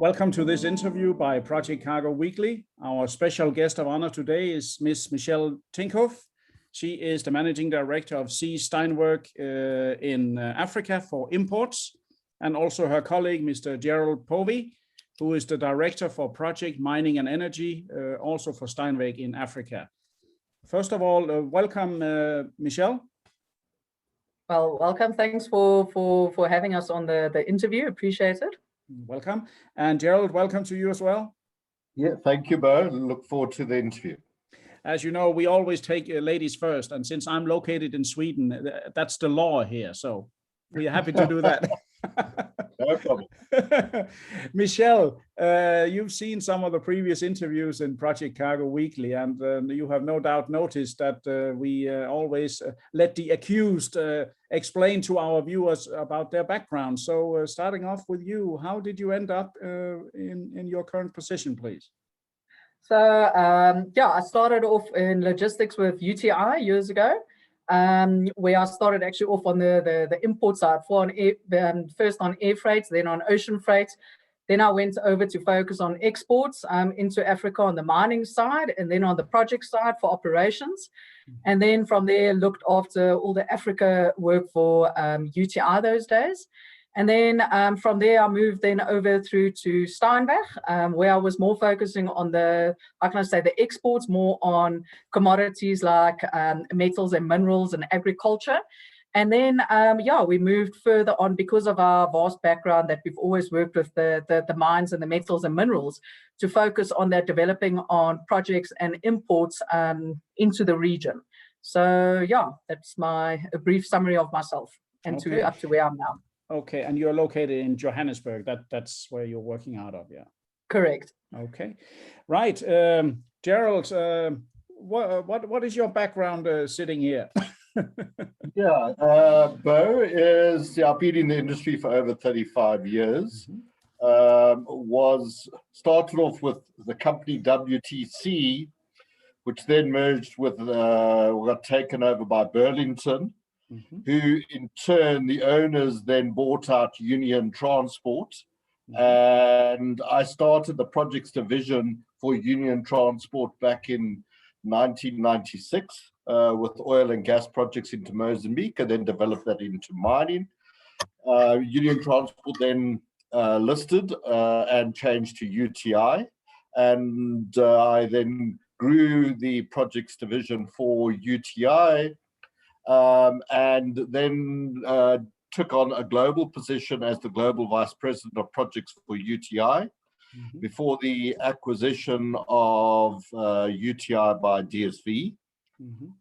Welcome to this interview by Project Cargo Weekly. Our special guest of honor today is Miss Michelle Tinkhof. She is the managing director of C Steinweg in Africa for imports, and also her colleague, Mr. Gerald Povey, who is the director for project mining and energy, also for Steinweg in Africa. First of all, welcome, Michelle. Well, welcome. Thanks for having us on the interview. Appreciate it. Welcome. And Gerald, welcome to you as well. Yeah, thank you, Bo. Look forward to the interview. As you know, we always take ladies first. And since I'm located in Sweden, that's the law here. So we are happy to do that. No problem. Michelle, you've seen some of the previous interviews in Project Cargo Weekly, and you have no doubt noticed that we always let the accused explain to our viewers about their background. So starting off with you, how did you end up in your current position, please? So, yeah, I started off in logistics with UTI years ago. Where I started actually off on the import side, first on air freight, then on ocean freight. Then I went over to focus on exports into Africa on the mining side, and then on the project side for operations. And then from there, looked after all the Africa work for UTI those days. And then from there, I moved then over through to Steinweg, where I was more focusing on the exports, more on commodities like metals and minerals and agriculture. And then, yeah, we moved further on because of our vast background that we've always worked with the mines and the metals and minerals to focus on that, developing on projects and imports into the region. So, yeah, that's a brief summary of myself and up to where I'm now. Okay, and you're located in Johannesburg. That's where you're working out of, yeah. Correct. Okay, right. Gerald, what is your background sitting here? Yeah, Bo I've been in the industry for over 35 years. Started off with the company WTC, which then merged with, got taken over by Burlington. Who in turn, the owners then bought out Union Transport. And I started the projects division for Union Transport back in 1996 with oil and gas projects into Mozambique, and then developed that into mining. Union Transport then listed and changed to UTI. And I then grew the projects division for UTI. And then took on a global position as the Global Vice President of Projects for UTI before the acquisition of UTI by DSV.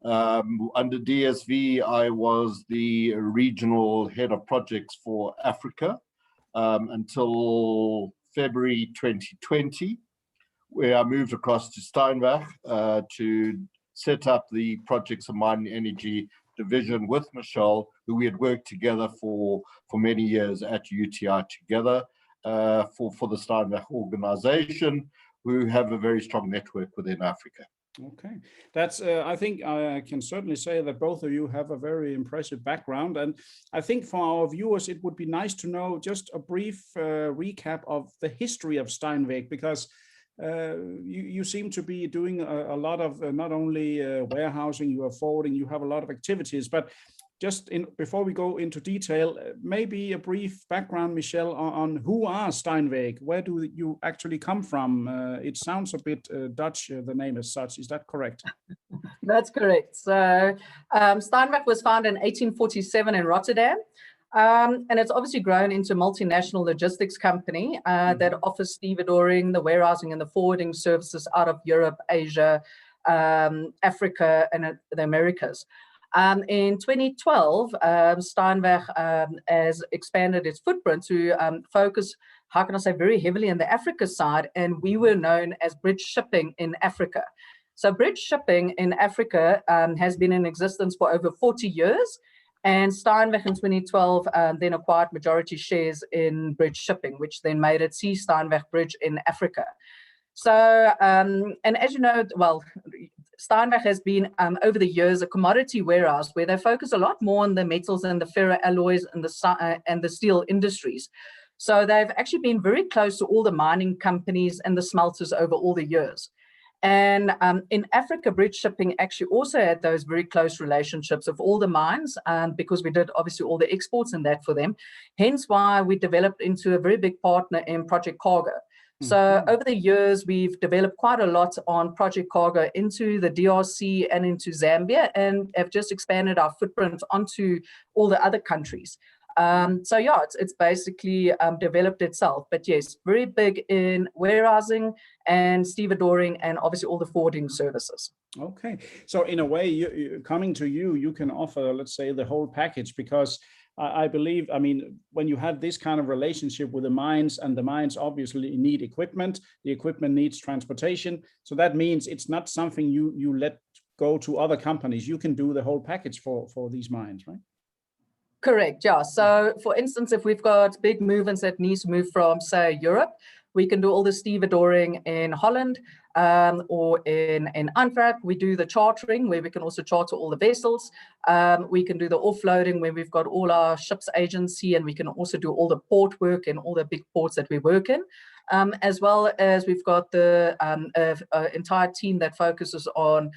Under DSV, I was the regional head of projects for Africa until February 2020, where I moved across to Steinweg to set up the projects and mining energy division with Michelle, who we had worked together for many years at UTI together for the Steinweg organization, who have a very strong network within Africa. Okay, that's I think I can certainly say that both of you have a very impressive background, and I think for our viewers it would be nice to know just a brief recap of the history of Steinweg, because you seem to be doing a lot of not only warehousing, you are forwarding, you have a lot of activities, but just before we go into detail, maybe a brief background, Michelle, on who are Steinweg? Where do you actually come from? It sounds a bit Dutch, the name as such. Is that correct? That's correct. So Steinweg was founded in 1847 in Rotterdam. And it's obviously grown into a multinational logistics company that offers stevedoring, the warehousing and the forwarding services out of Europe, Asia, Africa, and the Americas. In 2012, Steinweg has expanded its footprint to focus, how can I say, very heavily in the Africa side, and we were known as Bridge Shipping in Africa. So Bridge Shipping in Africa has been in existence for over 40 years. And Steinweg in 2012 then acquired majority shares in Bridge Shipping, which then made it C Steinweg Bridge in Africa. So, and as you know, well, Steinweg has been over the years a commodity warehouse where they focus a lot more on the metals and the ferroalloys and the steel industries. So they've actually been very close to all the mining companies and the smelters over all the years. And in Africa, Bridge Shipping actually also had those very close relationships of all the mines, because we did obviously all the exports and that for them. Hence why we developed into a very big partner in Project Cargo. So over the years, we've developed quite a lot on Project Cargo into the DRC and into Zambia, and have just expanded our footprint onto all the other countries. So yeah, it's basically developed itself. But yes, very big in warehousing and stevedoring and obviously all the forwarding services. Okay, so in a way, coming to you, you can offer, let's say, the whole package, because I believe, I mean, when you have this kind of relationship with the mines, and the mines obviously need equipment, the equipment needs transportation. So that means it's not something you let go to other companies. You can do the whole package for these mines, right? Correct, yeah. So for instance, if we've got big movements that needs to move from, say, Europe, we can do all the stevedoring in Holland, or in Antwerp. We do the chartering, where we can also charter all the vessels. We can do the offloading, where we've got all our ships agency, and we can also do all the port work in all the big ports that we work in. As well as we've got the entire team that focuses on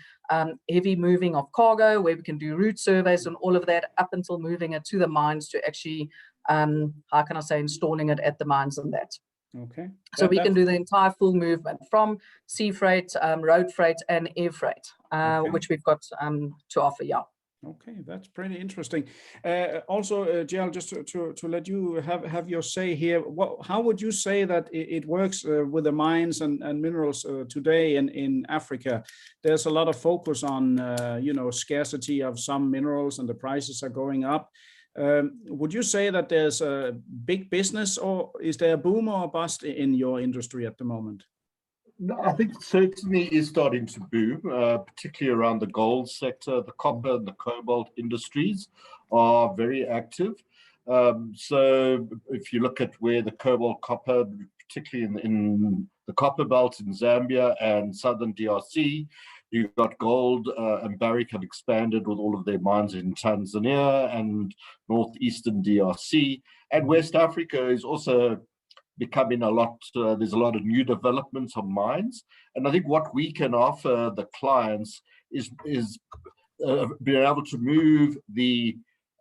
heavy moving of cargo, where we can do route surveys and all of that, up until moving it to the mines to actually, how can I say, installing it at the mines and that. Okay. So we can do the entire full movement from sea freight, road freight, and air freight, which we've got to offer, yeah. Okay, that's pretty interesting. Also, Gerald, just to let you have your say here, how would you say that it works with the mines and minerals today in Africa? There's a lot of focus on, scarcity of some minerals, and the prices are going up. Would you say that there's a big business, or is there a boom or a bust in your industry at the moment? No, I think it certainly is starting to boom, particularly around the gold sector. The copper and the cobalt industries are very active. So if you look at where the cobalt, copper, particularly in the copper belt in Zambia and southern DRC, you've got gold, and Barrick have expanded with all of their mines in Tanzania and northeastern DRC. And West Africa is also becoming a lot, there's a lot of new developments of mines. And I think what we can offer the clients is being able to move the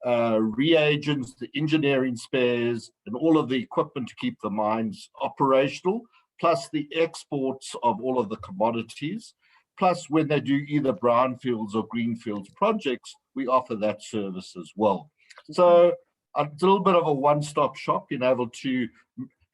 reagents, the engineering spares, and all of the equipment to keep the mines operational, plus the exports of all of the commodities. Plus, when they do either brownfields or greenfields projects, we offer that service as well. So it's a little bit of a one-stop shop, being able to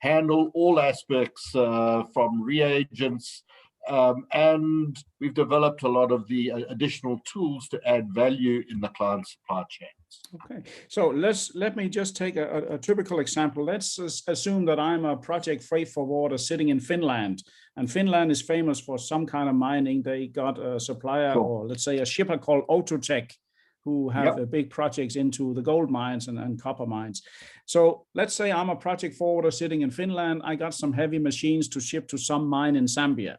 handle all aspects from reagents, and we've developed a lot of the additional tools to add value in the client supply chains. Okay, so let me just take a typical example. Let's assume that I'm a project freight forwarder sitting in Finland, and Finland is famous for some kind of mining. They got a supplier, or let's say a shipper called Autotech, who have big projects into the gold mines and copper mines. So let's say I'm a project forwarder sitting in Finland. I got some heavy machines to ship to some mine in Zambia.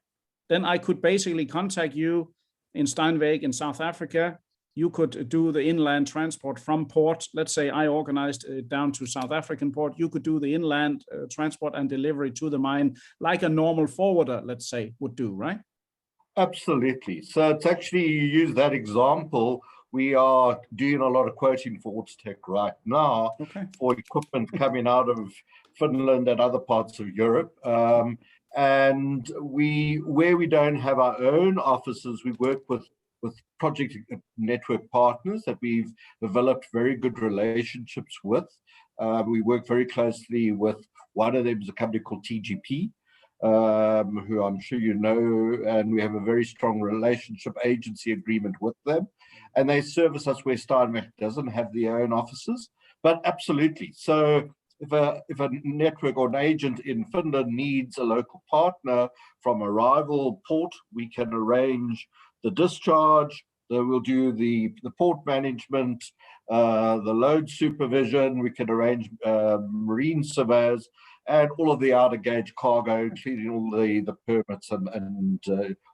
Then I could basically contact you in Steinweg in South Africa. You could do the inland transport from port. Let's say I organized it down to South African port. You could do the inland transport and delivery to the mine like a normal forwarder, let's say, would do, right? Absolutely. So it's actually, you use that example. We are doing a lot of quoting for Autotech right now for equipment coming out of Finland and other parts of Europe. And where we don't have our own offices, we work with project network partners that we've developed very good relationships with. We work very closely with one of them is a company called TGP, who I'm sure you know, and we have a very strong relationship agency agreement with them. And they service us where Steinweg doesn't have their own offices, but absolutely. So if a network or an agent in Finland needs a local partner from arrival port, we can arrange the discharge. We'll do the port management, the load supervision. We can arrange marine surveyors and all of the outer gauge cargo, including all the permits and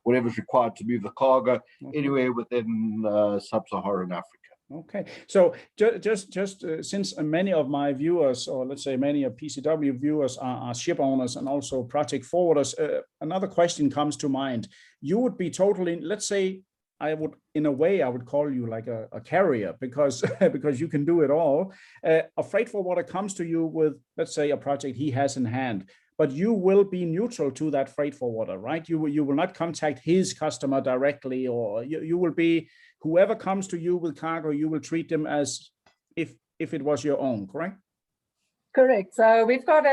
whatever's required to move the cargo anywhere within sub-Saharan Africa. Okay, so just since many of my viewers, or let's say many of PCW viewers, are ship owners and also project forwarders, another question comes to mind. You would be totally, let's say, I would, in a way, I would call you like a carrier, because because you can do it all. A freight forwarder comes to you with, let's say, a project he has in hand, but you will be neutral to that freight forwarder, right? You will not contact his customer directly, or you will be, whoever comes to you with cargo, you will treat them as if it was your own, correct? Correct. So we've got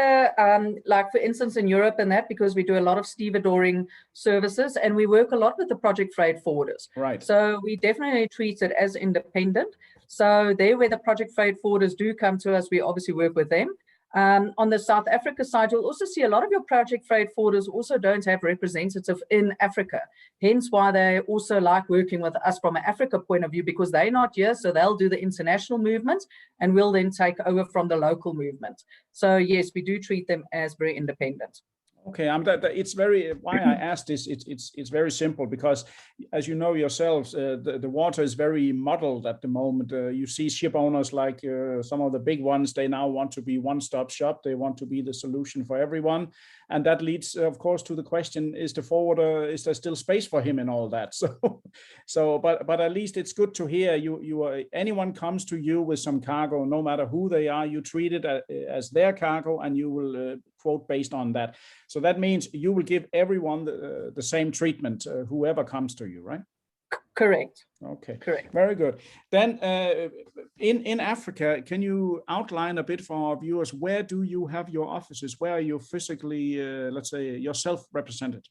like for instance in Europe and that, because we do a lot of stevedoring services and we work a lot with the project freight forwarders. Right. So we definitely treat it as independent. So there where the project freight forwarders do come to us, we obviously work with them. On the South Africa side, you'll also see a lot of your project freight forwarders also don't have representative in Africa. Hence why they also like working with us from an Africa point of view, because they're not here, so they'll do the international movement and we'll then take over from the local movement. So yes, we do treat them as very independent. Okay, it's very, why I asked this, it's very simple, because as you know yourselves, the water is very muddled at the moment. You see ship owners like some of the big ones, they now want to be one-stop shop. They want to be the solution for everyone. And that leads, of course, to the question, is the forwarder, is there still space for him in all that? But at least it's good to hear anyone comes to you with some cargo, no matter who they are, you treat it as their cargo and you will quote based on that. So that means you will give everyone the same treatment, whoever comes to you, right? Correct. Okay. Correct. Very good. Then in Africa, can you outline a bit for our viewers, where do you have your offices? Where are you physically, let's say, yourself represented?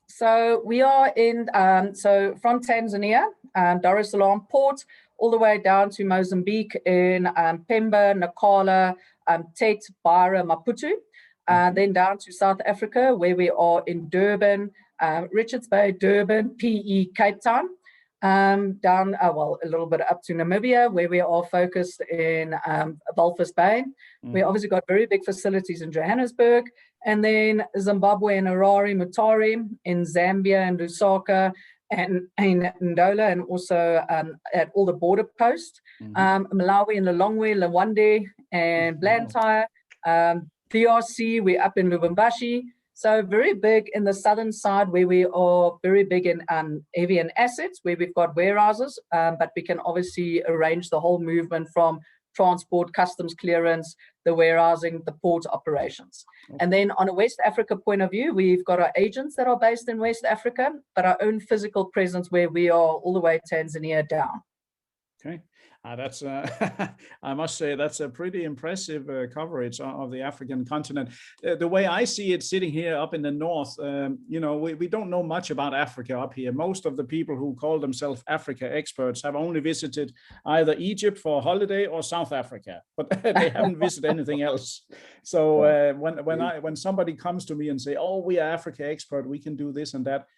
So we are in, so from Tanzania, Dar es Salaam port, all the way down to Mozambique in Pemba, Nacala, Tete, Beira, Maputo. Then down to South Africa, where we are in Durban, Richards Bay, Durban, PE, Cape Town, down, well, a little bit up to Namibia, where we are focused in Walvis Bay. We obviously got very big facilities in Johannesburg, and then Zimbabwe and Harare, Mutare, in Zambia and Lusaka, and in Ndola, and also at all the border posts, Malawi and Lilongwe, Lwande and Blantyre, DRC, we're up in Lubumbashi. So very big in the southern side, where we are very big in heavy and assets, where we've got warehouses, but we can obviously arrange the whole movement from transport, customs clearance, the warehousing, the port operations. Okay. And then on a West Africa point of view, we've got our agents that are based in West Africa, but our own physical presence where we are all the way Tanzania down. Okay. That's I must say that's a pretty impressive coverage of the African continent. The way I see it, sitting here up in the north, you know, we don't know much about Africa up here. Most of the people who call themselves Africa experts have only visited either Egypt for a holiday or South Africa, but they haven't visited anything else. So when somebody comes to me and say, "Oh, we are Africa expert, we can do this and that,"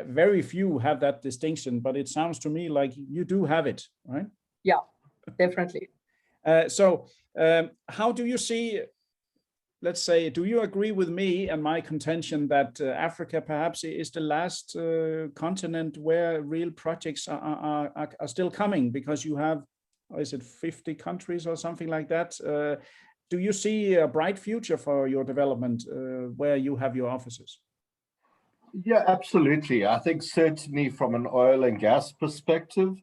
very few have that distinction, but it sounds to me like you do have it, right? Yeah, definitely. So how do you see, let's say, do you agree with me and my contention that Africa perhaps is the last continent where real projects are still coming, because you have, is it 50 countries or something like that? Do you see a bright future for your development where you have your offices? Yeah, absolutely. I think certainly from an oil and gas perspective,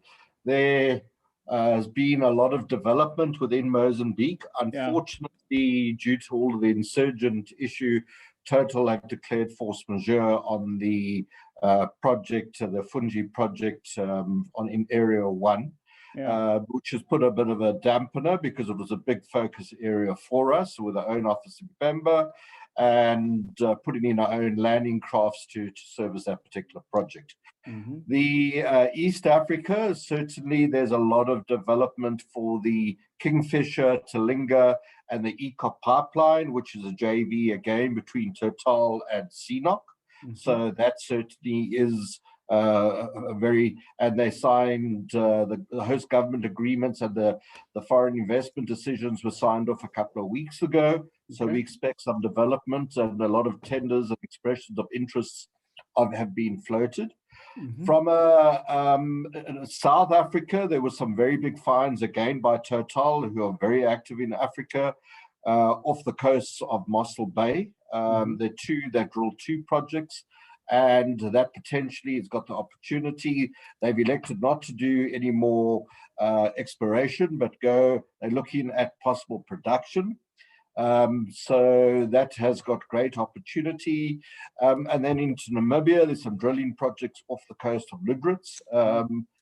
there has been a lot of development within Mozambique. Unfortunately, due to all of the insurgent issue, Total have declared force majeure on the project, the Fungi project in Area 1, which has put a bit of a dampener, because it was a big focus area for us with our own office in Pemba, and putting in our own landing crafts to service that particular project. The East Africa, certainly there's a lot of development for the Kingfisher, Talinga, and the ECOP pipeline, which is a JV again between Total and CNOC. So that certainly is and they signed the host government agreements, and the foreign investment decisions were signed off a couple of weeks ago. So we expect some development, and a lot of tenders and expressions of interest have been floated. From South Africa, there were some very big finds again by Total, who are very active in Africa, off the coasts of Mossel Bay. They drilled 2 projects, and that potentially has got the opportunity. They've elected not to do any more exploration, but they're looking at possible production. So that has got great opportunity. And then into Namibia, there's some drilling projects off the coast of Lüderitz,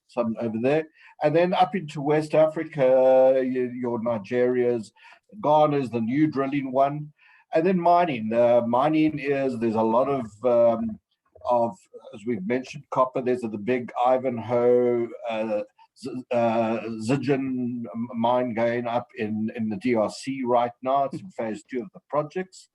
some over there. And then up into West Africa, your Nigeria's, Ghana's the new drilling one. And then mining. There's a lot of, as we've mentioned, copper. There's the big Ivanhoe, Zijin mine going up in the DRC right now. It's in phase 2 of the projects.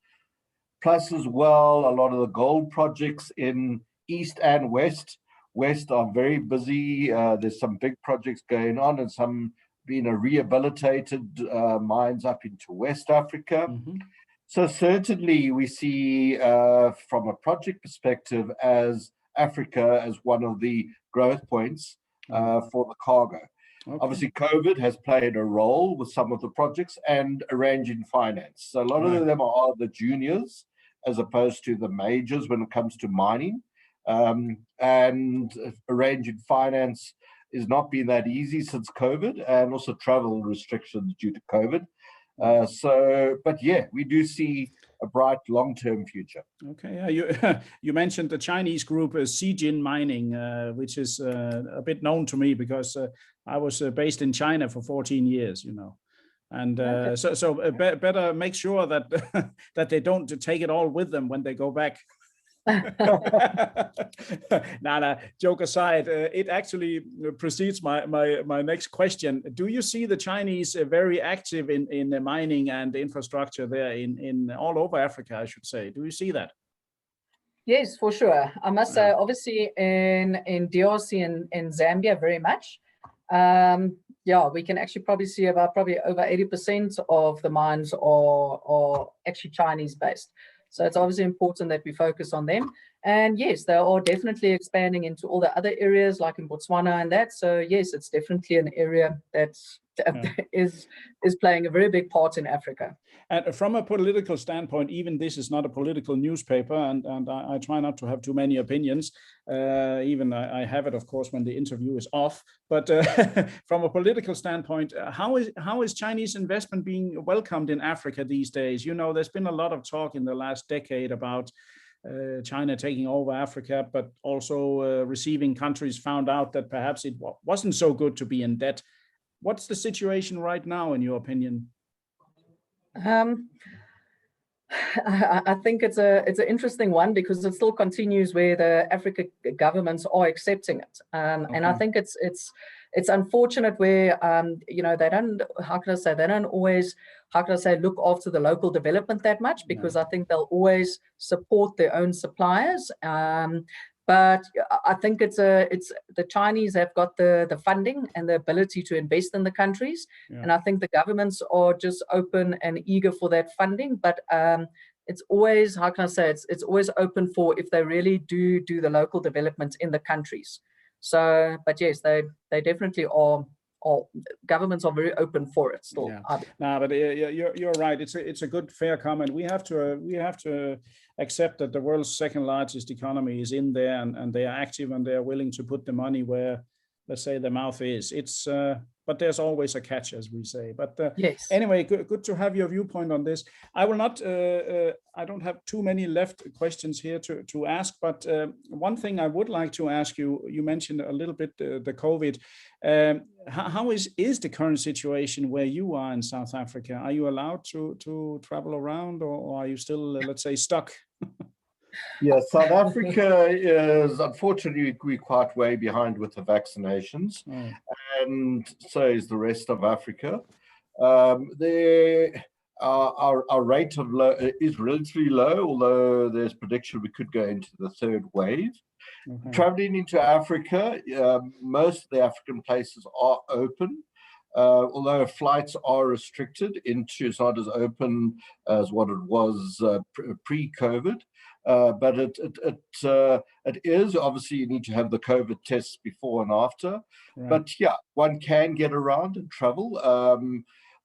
Plus as well, a lot of the gold projects in East and West. West are very busy. There's some big projects going on, and some being rehabilitated mines up into West Africa. So certainly we see from a project perspective as Africa as one of the growth points for the cargo. Obviously, COVID has played a role with some of the projects and arranging finance. So a lot of them are the juniors as opposed to the majors when it comes to mining. And arranging finance is not been that easy since COVID, and also travel restrictions due to COVID. But yeah, we do see a bright long-term future. Okay, you mentioned the Chinese group Zijin Mining, which is a bit known to me because I was based in China for 14 years, you know. And better make sure that that they don't take it all with them when they go back. Nah, joke aside, it actually precedes my next question. Do you see the Chinese very active in the mining and infrastructure there in all over Africa, I should say? Do you see that? Yes, for sure. I must say, obviously in DRC and in Zambia, very much. Yeah, we can actually probably see about over 80% of the mines are actually Chinese based. So it's obviously important that we focus on them. And yes, they are definitely expanding into all the other areas like in Botswana and that. So yes, it's definitely an area that is playing a very big part in Africa. And from a political standpoint, even this is not a political newspaper, and I try not to have too many opinions. Even I have it, of course, when the interview is off. But from a political standpoint, how is Chinese investment being welcomed in Africa these days? You know, there's been a lot of talk in the last decade about China taking over Africa, but also receiving countries found out that perhaps it wasn't so good to be in debt. What's the situation right now, in your opinion? I think it's an interesting one because it still continues where the African governments are accepting it, and I think it's unfortunate where you know, they don't, they don't always, look after the local development that much, because I think they'll always support their own suppliers. But I think it's the Chinese have got the funding and the ability to invest in the countries. And I think the governments are just open and eager for that funding. But it's always, it's always open for if they really do the local development in the countries. So, but yes, they definitely are. Governments are very open for it still. No, but you're right. It's a good, fair comment. We have to accept that the world's second largest economy is in there, and they are active and they are willing to put the money where, let's say, the mouth is. It's but there's always a catch, as we say. But yes. Anyway, good to have your viewpoint on this. I will not. I don't have too many left questions here to ask. But one thing I would like to ask you. You mentioned a little bit the COVID. How is the current situation where you are in South Africa? Are you allowed to travel around, or are you still, let's say, stuck? Yeah, South Africa is, unfortunately, we're quite way behind with the vaccinations, and so is the rest of Africa. Our rate of low is relatively low, although there's prediction we could go into the third wave. Traveling into Africa, most of the African places are open, although flights are restricted into, it's not as open as what it was pre-COVID. But it is obviously you need to have the COVID tests before and after. Right. But yeah, one can get around and travel.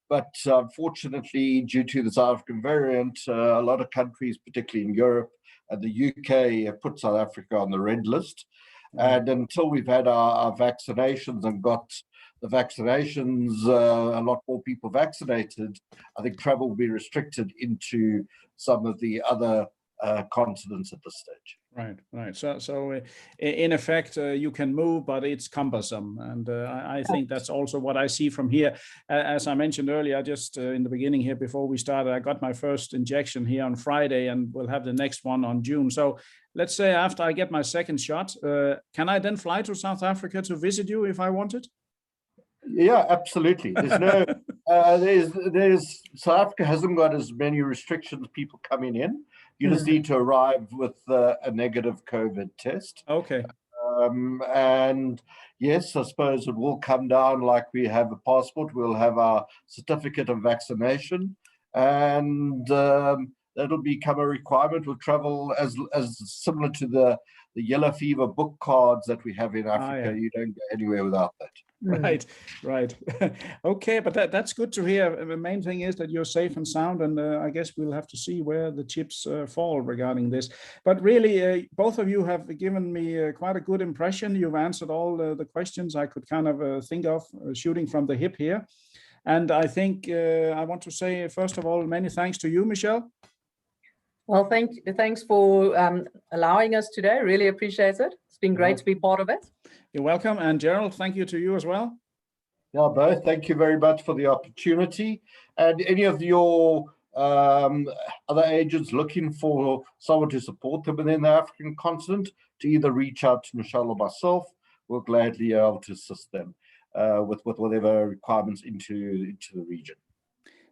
But unfortunately, due to the South African variant, a lot of countries, particularly in Europe and the UK, have put South Africa on the red list. And until we've had our vaccinations and got the vaccinations, a lot more people vaccinated, I think travel will be restricted into some of the other continents at this stage. Right. So in effect, you can move, but it's cumbersome. And I think that's also what I see from here. As I mentioned earlier, just in the beginning here, before we started, I got my first injection here on Friday and we'll have the next one on June. So let's say after I get my second shot, can I then fly to South Africa to visit you if I wanted? Yeah, absolutely. There's no, there's South Africa hasn't got as many restrictions, people coming in. You just need to arrive with a negative COVID test. Okay. And yes, I suppose it will come down like we have a passport. We'll have our certificate of vaccination, and that'll become a requirement. We'll travel as similar to the yellow fever book cards that we have in Africa. You don't go anywhere without that. Right. Okay, but that's good to hear. The main thing is that you're safe and sound, and I guess we'll have to see where the chips fall regarding this. But really, both of you have given me quite a good impression. You've answered all the questions I could kind of think of shooting from the hip here. And I think I want to say, first of all, many thanks to you, Michelle. Well, thanks for allowing us today. Really appreciate it. It's been great to be part of it. You're welcome. And Gerald, thank you to you as well. Yeah, both. Thank you very much for the opportunity. And any of your other agents looking for someone to support them within the African continent, to either reach out to Michelle or myself, we'll gladly be able to assist them with whatever requirements into the region.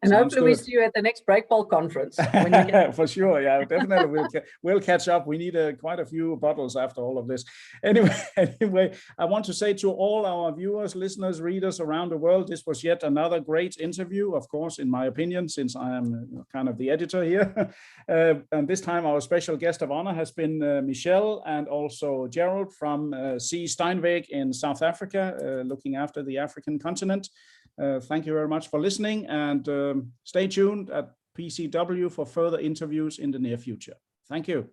And hopefully we see you at the next Breakball conference. When you get For sure, yeah, definitely. We'll catch up. We need quite a few bottles after all of this. Anyway, I want to say to all our viewers, listeners, readers around the world, this was yet another great interview, of course, in my opinion, since I am kind of the editor here. And this time our special guest of honor has been Michelle and also Gerald from C Steinweg in South Africa, looking after the African continent. Thank you very much for listening, and stay tuned at PCW for further interviews in the near future. Thank you.